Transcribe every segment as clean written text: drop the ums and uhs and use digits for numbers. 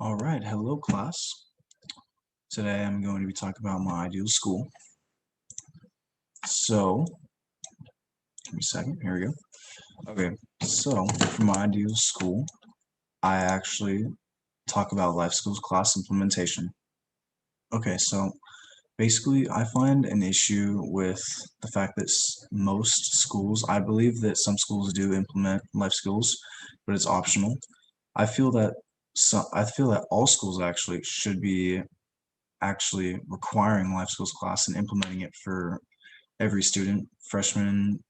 All right, hello class. Today I'm going to be talking about my ideal school. So, give me a second, here we go. Okay, so for my ideal school, I actually talk about life skills class implementation. Okay, so basically I find an issue with the fact that most schools, I believe that some schools do implement life skills, but it's optional. I feel that all schools actually should be actually requiring life skills class and implementing it for every student, freshman,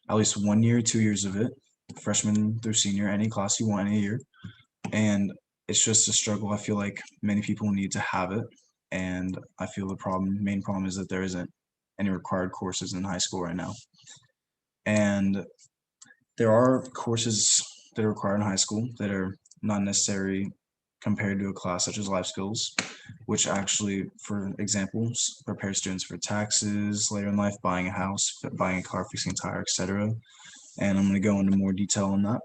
at least 1 year, 2 years of it, freshman through senior, any class you want, any year. And it's just a struggle. I feel like many people need to have it. And I feel the main problem is that there isn't any required courses in high school right now. And there are courses that are required in high school that are not necessary compared to a class such as life skills, which actually, for examples, prepare students for taxes later in life, buying a house, buying a car, fixing a tire, etc. And I'm going to go into more detail on that.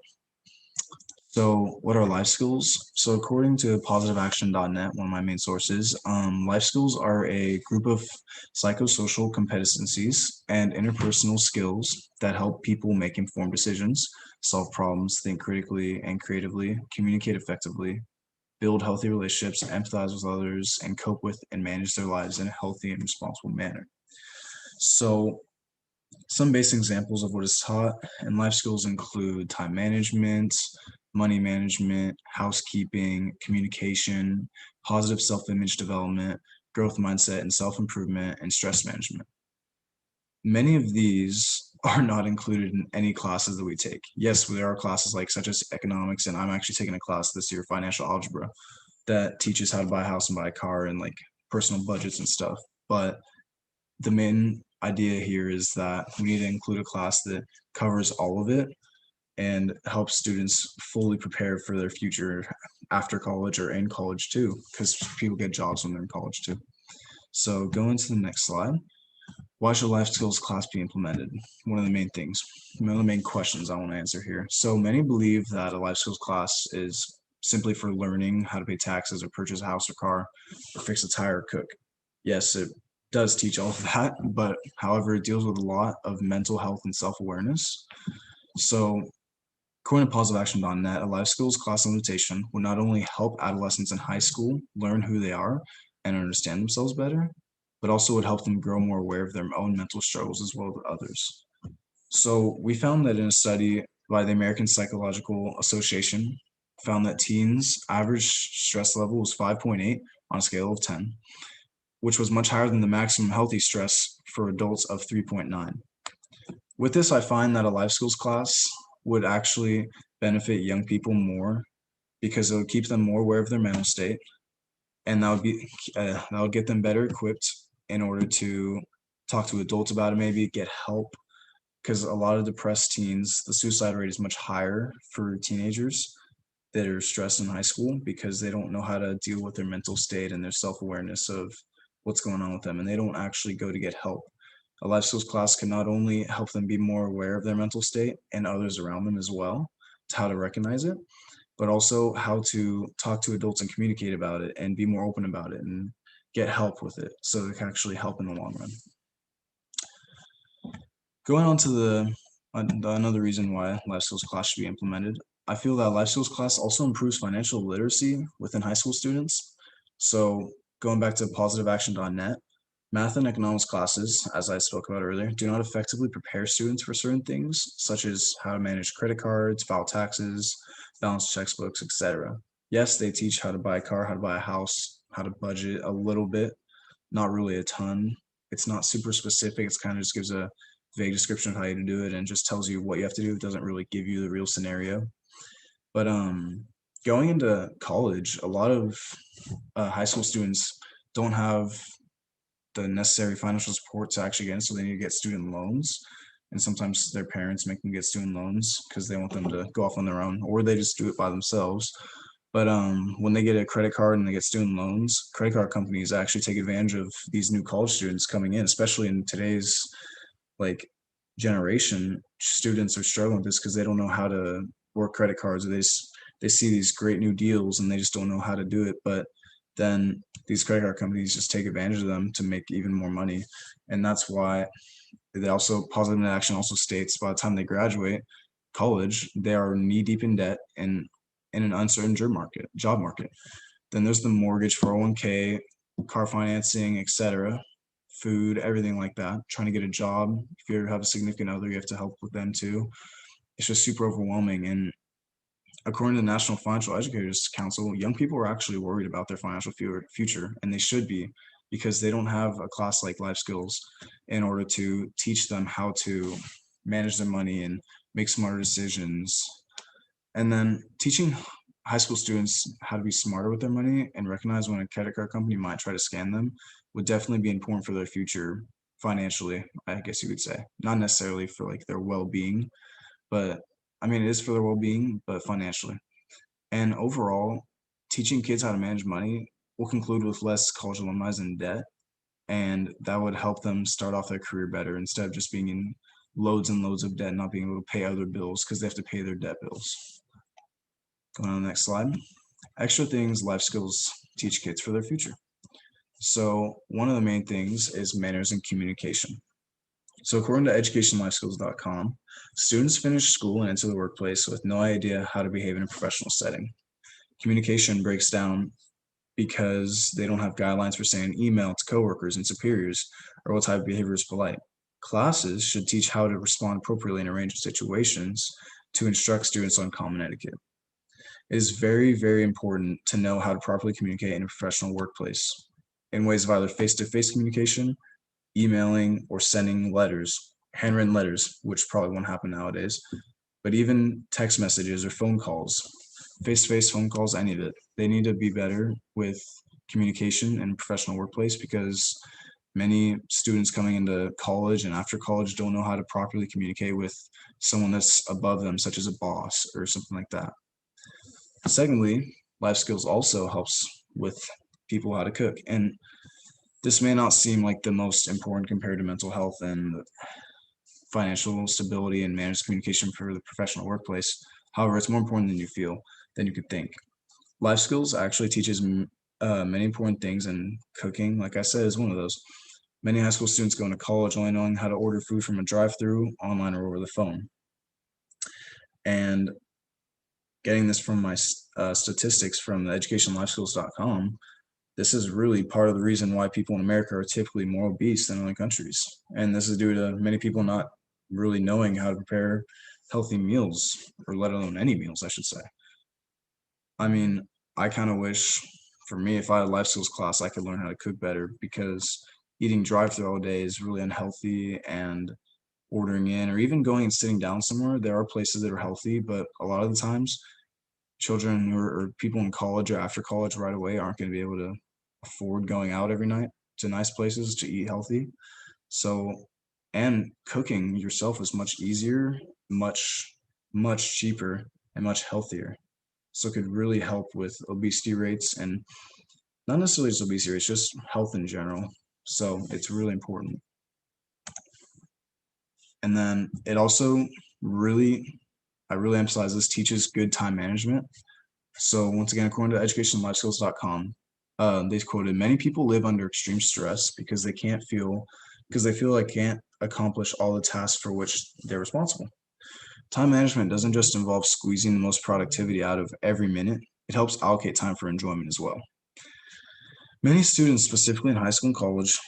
So, what are life skills? So, according to positiveaction.net, one of my main sources, life skills are a group of psychosocial competencies and interpersonal skills that help people make informed decisions, solve problems, think critically and creatively, communicate effectively, build healthy relationships, empathize with others, and cope with and manage their lives in a healthy and responsible manner. So, some basic examples of what is taught in life skills include time management, money management, housekeeping, communication, positive self-image development, growth mindset and self-improvement, and stress management. Many of these are not included in any classes that we take. Yes, there are classes such as economics, and I'm actually taking a class this year, financial algebra, that teaches how to buy a house and buy a car and personal budgets and stuff. But the main idea here is that we need to include a class that covers all of it and helps students fully prepare for their future after college or in college too, because people get jobs when they're in college too. So going to the next slide. Why should life skills class be implemented? One of the main things, one of the main questions I want to answer here. So many believe that a life skills class is simply for learning how to pay taxes or purchase a house or car or fix a tire or cook. Yes, it does teach all of that, but however, it deals with a lot of mental health and self-awareness. So according to positiveaction.net, a life skills class implementation would not only help adolescents in high school learn who they are and understand themselves better, but also would help them grow more aware of their own mental struggles as well as others. So we found that in a study by the American Psychological Association, found that teens' average stress level was 5.8 on a scale of 10, which was much higher than the maximum healthy stress for adults of 3.9. With this, I find that a life skills class would actually benefit young people more because it would keep them more aware of their mental state, and that would get them better equipped in order to talk to adults about it, maybe get help, because a lot of depressed teens, the suicide rate is much higher for teenagers that are stressed in high school because they don't know how to deal with their mental state and their self-awareness of what's going on with them, and they don't actually go to get help. A life skills class can not only help them be more aware of their mental state and others around them as well, to how to recognize it, but also how to talk to adults and communicate about it and be more open about it and get help with it so it can actually help in the long run. Going on to another reason why life skills class should be implemented, I feel that life skills class also improves financial literacy within high school students. So going back to positiveaction.net, math and economics classes, as I spoke about earlier, do not effectively prepare students for certain things, such as how to manage credit cards, file taxes, balance textbooks, etc. Yes, they teach how to buy a car, how to buy a house, how to budget a little bit, not really a ton. It's not super specific. It's kind of just gives a vague description of how you do it and just tells you what you have to do. It doesn't really give you the real scenario. But going into college, a lot of high school students don't have the necessary financial support to actually get in, so they need to get student loans. And sometimes their parents make them get student loans because they want them to go off on their own, or they just do it by themselves. But when they get a credit card and they get student loans, credit card companies actually take advantage of these new college students coming in, especially in today's like generation. Students are struggling with this because they don't know how to work credit cards, or they just they see these great new deals and they just don't know how to do it. But then these credit card companies just take advantage of them to make even more money. And that's why they also, positive action also states by the time they graduate college, they are knee deep in debt and in an uncertain job market. Then there's the mortgage, 401k, car financing, etc., food, everything like that. Trying to get a job. If you ever have a significant other, you have to help with them too. It's just super overwhelming. And according to the National Financial Educators Council, young people are actually worried about their financial future, and they should be, because they don't have a class like life skills in order to teach them how to manage their money and make smarter decisions. And then teaching high school students how to be smarter with their money and recognize when a credit card company might try to scam them would definitely be important for their future financially, I guess you could say. Not necessarily for like their well-being, but I mean, it is for their well-being, but financially. And overall, teaching kids how to manage money will conclude with less college alumni in debt, and that would help them start off their career better instead of just being in loads and loads of debt, not being able to pay other bills because they have to pay their debt bills. Going on the next slide. Extra things life skills teach kids for their future. So one of the main things is manners and communication. So according to educationlifeskills.com, students finish school and enter the workplace with no idea how to behave in a professional setting. Communication breaks down because they don't have guidelines for saying email to coworkers and superiors or what type of behavior is polite. Classes should teach how to respond appropriately in a range of situations to instruct students on common etiquette. It is very, very important to know how to properly communicate in a professional workplace in ways of either face-to-face communication, emailing, or sending letters, handwritten letters, which probably won't happen nowadays, but even text messages or phone calls, face-to-face phone calls, any of it. They need to be better with communication in a professional workplace because many students coming into college and after college don't know how to properly communicate with someone that's above them, such as a boss or something like that. Secondly, life skills also helps with people how to cook. And this may not seem like the most important compared to mental health and financial stability and managed communication for the professional workplace. However, it's more important than you could think. Life skills actually teaches many important things, and cooking, like I said, is one of those. Many high school students go into college only knowing how to order food from a drive-through, online, or over the phone. And getting this from my statistics from the educationlifeskills.com, this is really part of the reason why people in America are typically more obese than other countries. And this is due to many people not really knowing how to prepare healthy meals, or let alone any meals, I should say. I mean, I kind of wish, for me, if I had a life skills class, I could learn how to cook better, because eating drive-through all day is really unhealthy, and ordering in or even going and sitting down somewhere, there are places that are healthy, but a lot of the times children or people in college or after college right away aren't going to be able to afford going out every night to nice places to eat healthy. So, and cooking yourself is much easier, much cheaper, and much healthier. So it could really help with obesity rates, and not necessarily just obesity rates, just health in general. So it's really important. And then it also really, I really emphasize this, teaches good time management. So once again, according to educationlifeskills.com, they quoted, many people live under extreme stress because they feel like can't accomplish all the tasks for which they're responsible. Time management doesn't just involve squeezing the most productivity out of every minute. It helps allocate time for enjoyment as well. Many students, specifically in high school and college,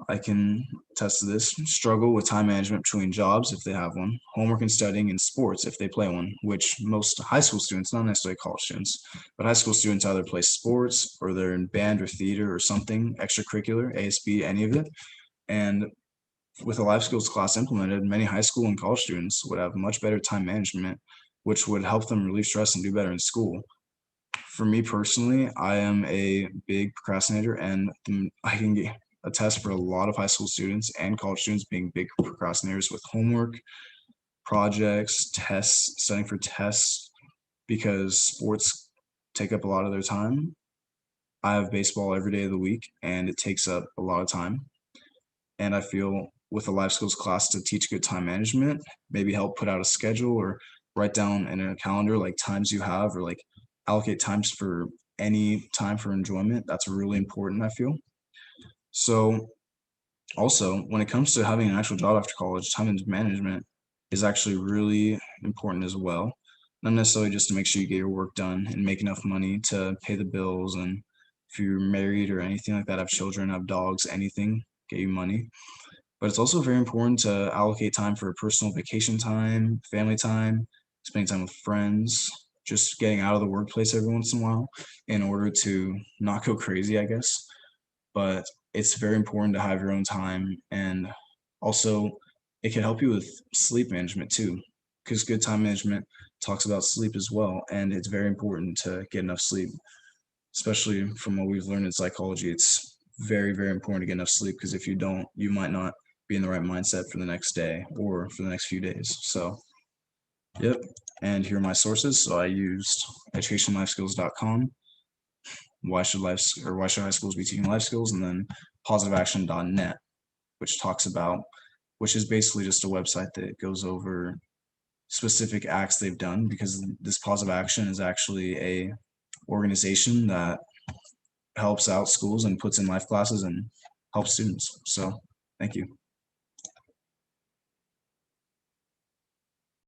I can attest to this, struggle with time management between jobs, if they have one, homework and studying, and sports, if they play one, which most high school students, not necessarily college students, but high school students either play sports or they're in band or theater or something extracurricular, ASB, any of it. And with a life skills class implemented, many high school and college students would have much better time management, which would help them relieve stress and do better in school. For me personally, I am a big procrastinator, and I can attest for a lot of high school students and college students being big procrastinators with homework, projects, tests, studying for tests, because sports take up a lot of their time. I have baseball every day of the week, and it takes up a lot of time. And I feel with a life skills class to teach good time management, maybe help put out a schedule or write down in a calendar like times you have, or like allocate times for any time for enjoyment. That's really important, I feel. So also, when it comes to having an actual job after college, time management is actually really important as well. Not necessarily just to make sure you get your work done and make enough money to pay the bills, and if you're married or anything like that, have children, have dogs, anything, get you money. But it's also very important to allocate time for personal vacation time, family time, spending time with friends, just getting out of the workplace every once in a while in order to not go crazy, I guess. But it's very important to have your own time, and also it can help you with sleep management too, because good time management talks about sleep as well, and it's very important to get enough sleep, especially from what we've learned in psychology. It's very, very important to get enough sleep, because if you don't, you might not be in the right mindset for the next day or for the next few days. So, yep. And here are my sources. So I used educationlifeskills.com, why should high schools be teaching life skills, and then positiveaction.net, which talks about, which is basically just a website that goes over specific acts they've done, because this positive action is actually a organization that helps out schools and puts in life classes and helps students. So thank you.